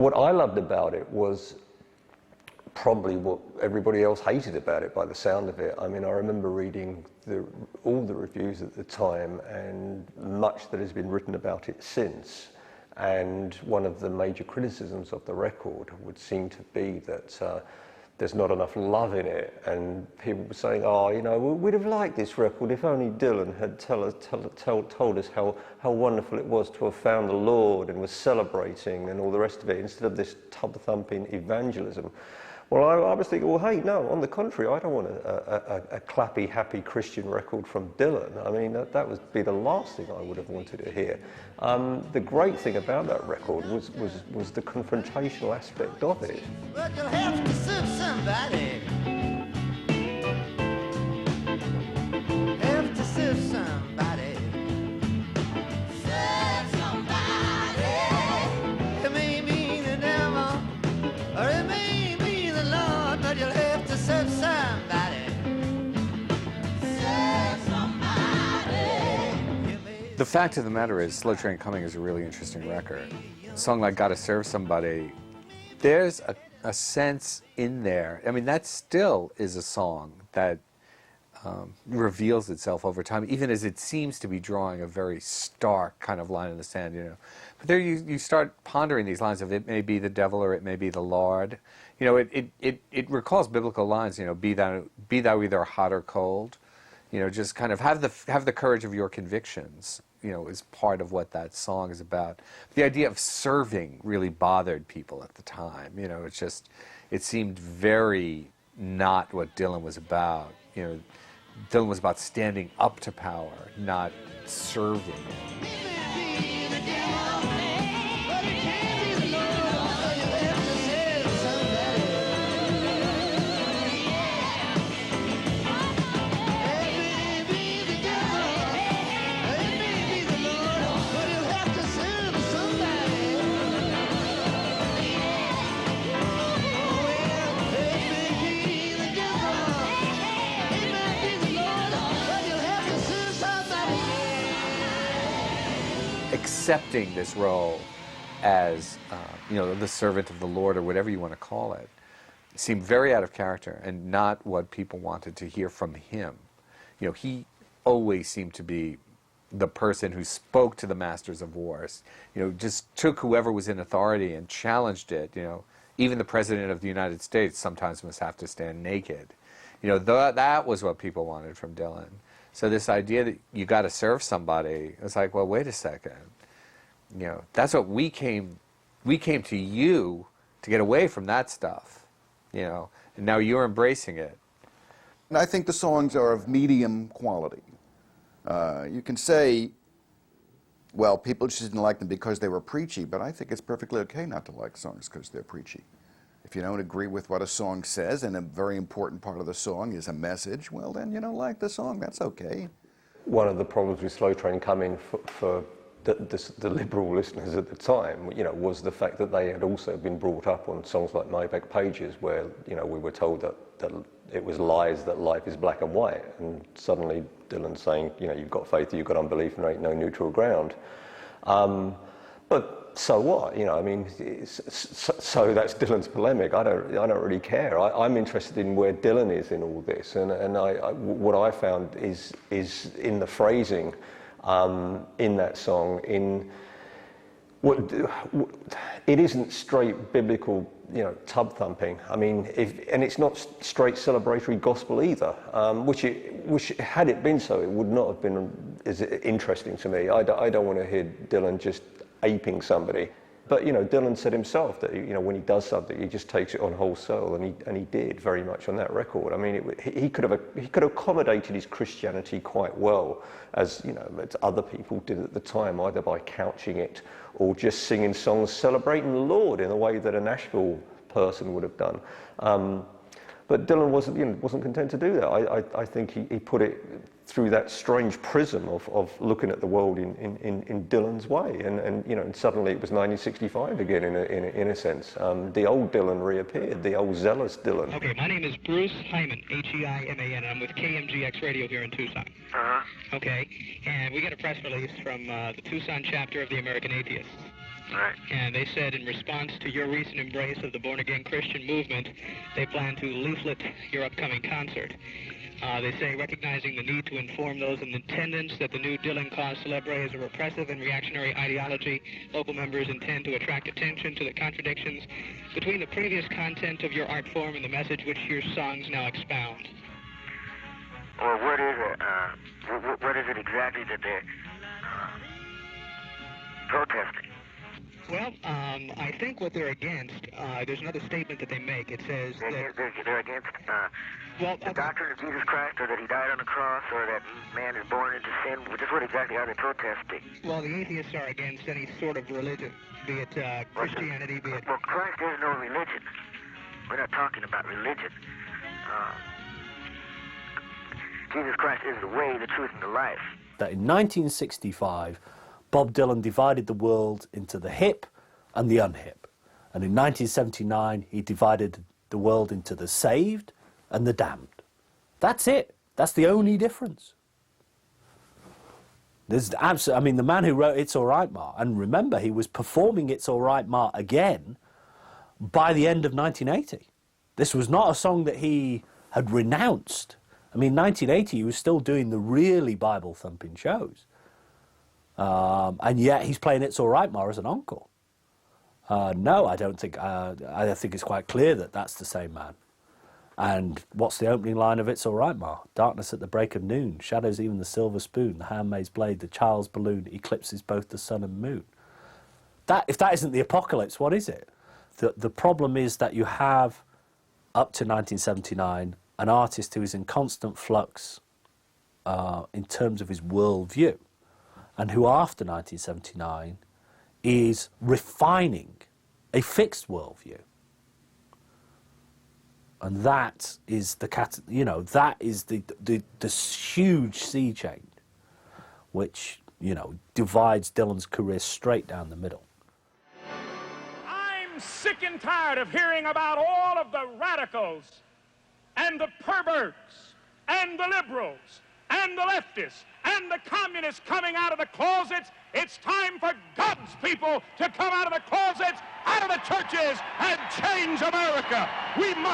What I loved about it was probably what everybody else hated about it by the sound of it. I mean, I remember reading all the reviews at the time and much that has been written about it since. And one of the major criticisms of the record would seem to be that there's not enough love in it, and people were saying, oh, you know, we'd have liked this record if only Dylan had told us how wonderful it was to have found the Lord and was celebrating and all the rest of it, instead of this tub-thumping evangelism. Well, I was thinking, well, hey, no, on the contrary, I don't want a clappy, happy Christian record from Dylan. I mean, that would be the last thing I would have wanted to hear. The great thing about that record was the confrontational aspect of it. But you'll have to serve somebody. Have to serve somebody. Serve somebody. It may be the devil, or it may be the Lord, but you'll have to serve somebody. Serve somebody. The fact of the matter is, Slow Train Coming is a really interesting record. A song like Gotta Serve Somebody, there's a sense in there. I mean, that still is a song that reveals itself over time, even as it seems to be drawing a very stark kind of line in the sand, you know. But there you start pondering these lines of, it may be the devil or it may be the Lord. You know, it recalls biblical lines, you know, be thou either hot or cold. You know, just kind of have the courage of your convictions, you know, is part of what that song is about. The idea of serving really bothered people at the time. You know, it seemed very not what Dylan was about. You know, Dylan was about standing up to power, not serving. Accepting this role as, you know, the servant of the Lord, or whatever you want to call it, seemed very out of character and not what people wanted to hear from him. You know, he always seemed to be the person who spoke to the masters of wars. You know, just took whoever was in authority and challenged it. You know, even the President of the United States sometimes must have to stand naked. You know, that was what people wanted from Dylan. So this idea that you got to serve somebody, it's like, well, wait a second. You know, that's what we came to you to get away from that stuff, you know, and now you're embracing it. And I think the songs are of medium quality. You can say, well, people just didn't like them because they were preachy, but I think it's perfectly okay not to like songs because they're preachy. If you don't agree with what a song says, and a very important part of the song is a message, well, then you don't like the song. That's okay. One of the problems with Slow Train Coming for the liberal listeners at the time, you know, was the fact that they had also been brought up on songs like My Back Pages, where, you know, we were told that it was lies, that life is black and white, and suddenly Dylan's saying, you know, you've got faith, you've got unbelief, and there ain't no neutral ground. But so what? You know, I mean, so that's Dylan's polemic. I don't really care. I'm interested in where Dylan is in all this, and what I found is in the phrasing. In that song, in what it isn't straight biblical, you know, tub thumping. I mean, and it's not straight celebratory gospel either. Which had it been so, it would not have been as interesting to me. I don't want to hear Dylan just aping somebody. But, you know, Dylan said himself that, you know, when he does something, he just takes it on wholesale, and he did very much on that record. I mean, he could have accommodated his Christianity quite well, as, you know, as other people did at the time, either by couching it or just singing songs celebrating the Lord in a way that a Nashville person would have done. But Dylan wasn't content to do that. I think he put it through that strange prism of looking at the world in Dylan's way, and you know, and suddenly it was 1965 again in a sense. The old Dylan reappeared, the old zealous Dylan. Okay, my name is Bruce Hyman, Heiman, and I'm with KMGX Radio here in Tucson. Uh-huh. Okay, and we got a press release from the Tucson chapter of the American Atheists. Right. And they said in response to your recent embrace of the born-again Christian movement, they plan to leaflet your upcoming concert. They say, recognizing the need to inform those in attendance that the new Dylan cause célèbre is a repressive and reactionary ideology, local members intend to attract attention to the contradictions between the previous content of your art form and the message which your songs now expound. Well, what is it exactly that they're protesting? Well, I think what they're against, there's another statement that they make. It says that they're against the doctrine of Jesus Christ, or that he died on the cross, or that man is born into sin. Just what exactly are they protesting? Well, the atheists are against any sort of religion, be it Christianity, be it... Well, Christ is no religion. We're not talking about religion. Jesus Christ is the way, the truth, and the life. That in 1965, Bob Dylan divided the world into the hip and the unhip. And in 1979, he divided the world into the saved and the damned. That's it. That's the only difference. There's I mean, the man who wrote It's All Right, Ma, and remember, he was performing It's All Right, Ma again by the end of 1980. This was not a song that he had renounced. I mean, 1980, he was still doing the really Bible-thumping shows. And yet he's playing It's All Right, Ma as an encore. No, I don't think... I think it's quite clear that that's the same man. And what's the opening line of It's All Right, Ma? Darkness at the break of noon, shadows even the silver spoon, the handmaid's blade, the child's balloon, eclipses both the sun and moon. If that isn't the apocalypse, what is it? The problem is that you have, up to 1979, an artist who is in constant flux in terms of his worldview, and who after 1979 is refining a fixed worldview. And that is that is the huge sea change which, divides Dylan's career straight down the middle. I'm sick and tired of hearing about all of the radicals and the perverts and the liberals and the leftists and the communists coming out of the closets. It's time for God's people to come out of the closets, out of the churches, and change America. We must